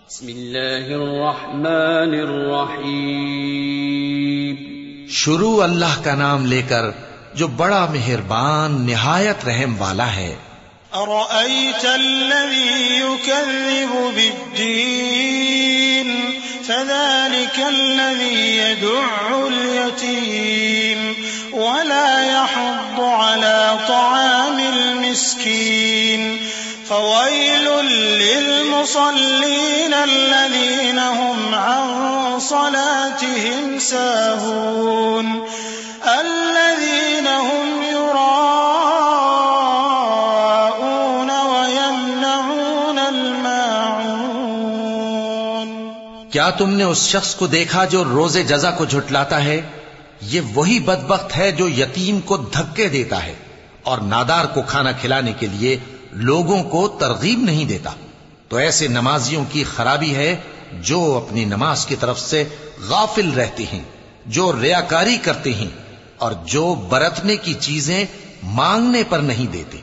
بسم اللہ الرحمن الرحیم. شروع اللہ کا نام لے کر جو بڑا مہربان نہایت رحم والا ہے. أرأيت الذي يكذب بالدين فذلك الذي يدع اليتيم ولا يحض على طعام المسكين فويل للمصلين الذين هم عن صلاتهم ساهون الذين هم يراءون ويمنعون الماعون. کیا تم نے اس شخص کو دیکھا جو روز جزا کو جھٹلاتا ہے؟ یہ وہی بدبخت ہے جو یتیم کو دھکے دیتا ہے اور نادار کو کھانا کھلانے کے لیے لوگوں کو ترغیب نہیں دیتا. تو ایسے نمازیوں کی خرابی ہے جو اپنی نماز کی طرف سے غافل رہتے ہیں، جو ریاکاری کرتے ہیں اور جو برتنے کی چیزیں مانگنے پر نہیں دیتے.